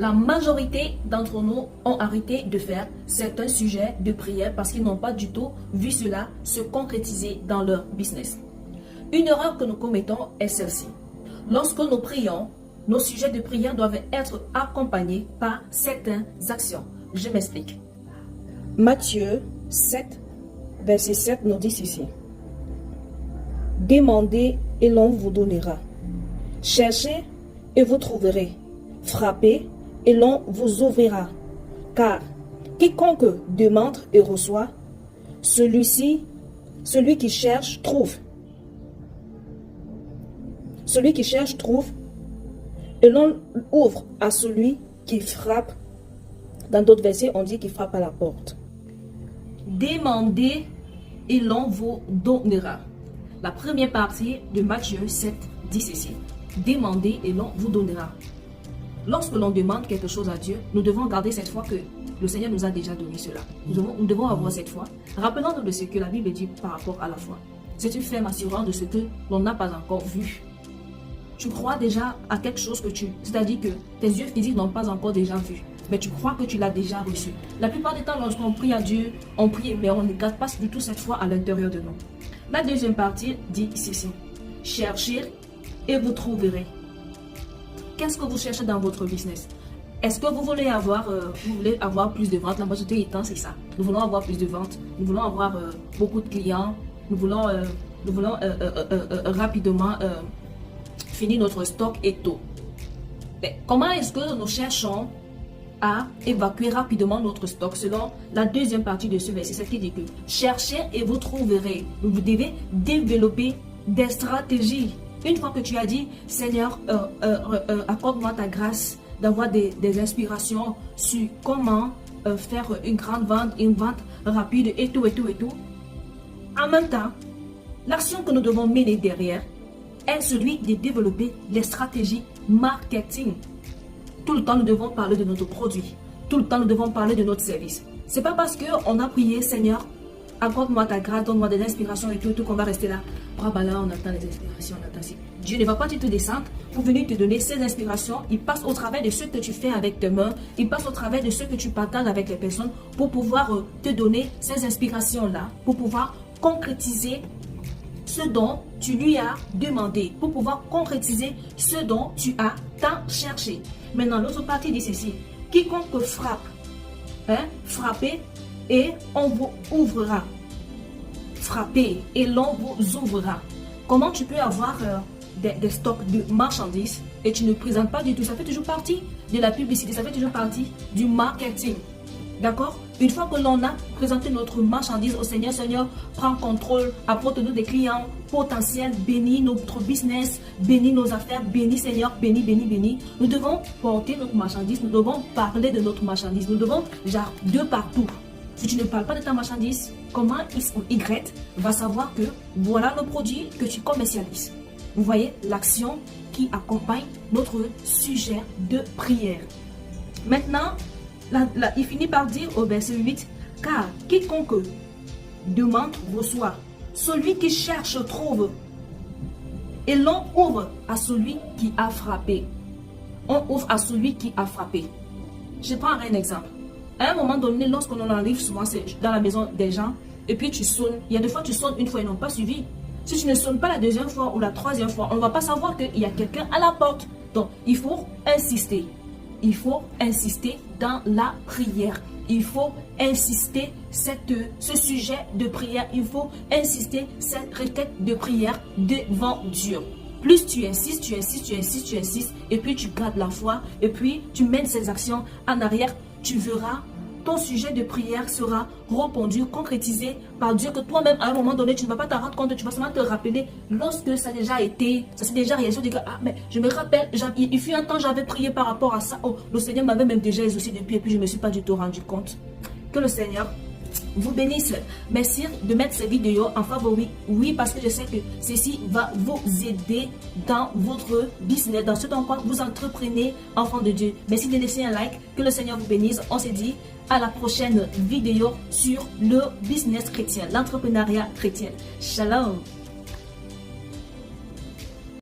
La majorité d'entre nous ont arrêté de faire certains sujets de prière parce qu'ils n'ont pas du tout vu cela se concrétiser dans leur business. Une erreur que nous commettons est celle-ci. Lorsque nous prions, nos sujets de prière doivent être accompagnés par certaines actions. Je m'explique. Matthieu 7, verset 7 nous dit ceci. Demandez et l'on vous donnera. Cherchez et vous trouverez. Frappez et l'on vous ouvrira. Car quiconque demande et reçoit, celui qui cherche trouve. Celui qui cherche trouve, et l'on ouvre à celui qui frappe. Dans d'autres versets, on dit qu'il frappe à la porte. Demandez et l'on vous donnera. La première partie de Matthieu 7 dit ceci. Demandez et l'on vous donnera. Lorsque l'on demande quelque chose à Dieu, nous devons garder cette foi que le Seigneur nous a déjà donné cela. Nous devons avoir cette foi. Rappelons-nous de ce que la Bible dit par rapport à la foi. C'est une ferme assurance de ce que l'on n'a pas encore vu. Tu crois déjà à quelque chose c'est-à-dire que tes yeux physiques n'ont pas encore déjà vu, mais tu crois que tu l'as déjà reçu. La plupart des temps, lorsqu'on prie à Dieu, on prie, mais on ne garde pas du tout cette foi à l'intérieur de nous. La deuxième partie dit ceci. Cherchez et vous trouverez. Qu'est-ce que vous cherchez dans votre business? Est-ce que vous voulez avoir plus de ventes? La majorité du temps, c'est ça. Nous voulons avoir plus de ventes. Nous voulons avoir beaucoup de clients. Nous voulons rapidement finir notre stock et tout. Mais comment est-ce que nous cherchons à évacuer rapidement notre stock selon la deuxième partie de ce verset? C'est ce qui dit que cherchez et vous trouverez. Vous devez développer des stratégies. Une fois que tu as dit, Seigneur, accorde-moi ta grâce d'avoir des inspirations sur comment faire une grande vente, une vente rapide et tout. En même temps, l'action que nous devons mener derrière est celui de développer les stratégies marketing. Tout le temps, nous devons parler de notre produit. Tout le temps, nous devons parler de notre service. C'est pas parce qu'on a prié, Seigneur, accorde-moi ta grâce, donne-moi des inspirations et tout qu'on va rester là. Là, on attend les inspirations, on attend. Dieu ne va pas te descendre pour venir te donner ces inspirations. Il passe au travers de ce que tu fais avec tes mains. Il passe au travers de ce que tu partages avec les personnes pour pouvoir te donner ces inspirations-là, pour pouvoir concrétiser ce dont tu lui as demandé, pour pouvoir concrétiser ce dont tu as tant cherché. Maintenant, l'autre partie dit ceci. Quiconque frappe, frappez et on vous ouvrira. Frappez et l'on vous ouvrira. Comment tu peux avoir des stocks de marchandises et tu ne présentes pas du tout? Ça fait toujours partie de la publicité, ça fait toujours partie du marketing. D'accord? Une fois que l'on a présenté notre marchandise au Seigneur, Seigneur, prends contrôle, apporte-nous des clients potentiels, bénis notre business, bénis nos affaires, bénis Seigneur, bénis. Nous devons porter notre marchandise, nous devons parler de notre marchandise, nous devons, de partout. Si tu ne parles pas de ta marchandise, comment X ou Y va savoir que voilà le produit que tu commercialises? Vous voyez l'action qui accompagne notre sujet de prière. Maintenant, il finit par dire au verset 8, car quiconque demande reçoit, celui qui cherche trouve, et l'on ouvre à celui qui a frappé. On ouvre à celui qui a frappé. Je prends un exemple. À un moment donné, lorsqu'on en arrive, souvent c'est dans la maison des gens, et puis tu sonnes. Il y a des fois tu sonnes une fois, ils n'ont pas suivi. Si tu ne sonnes pas la deuxième fois ou la troisième fois, on ne va pas savoir qu'il y a quelqu'un à la porte. Donc, il faut insister. Il faut insister dans la prière. Il faut insister ce sujet de prière. Il faut insister cette requête de prière devant Dieu. Plus tu insistes, et puis tu gardes la foi, et puis tu mènes ces actions en arrière, tu verras, ton sujet de prière sera répondu, concrétisé par Dieu, que toi-même, à un moment donné, tu ne vas pas t'en rendre compte, tu vas seulement te rappeler lorsque ça a déjà été, ça s'est déjà réalisé, tu dis, ah, mais je me rappelle, il fut un temps, j'avais prié par rapport à ça, oh, le Seigneur m'avait même déjà exaucé depuis, et puis je ne me suis pas du tout rendu compte. Que le Seigneur vous bénisse. Merci de mettre ces vidéos en favori. Oui, parce que je sais que ceci va vous aider dans votre business, dans ce dans quoi vous entreprenez, enfant de Dieu. Merci de laisser un like. Que le Seigneur vous bénisse. On se dit à la prochaine vidéo sur le business chrétien, l'entrepreneuriat chrétien. Shalom.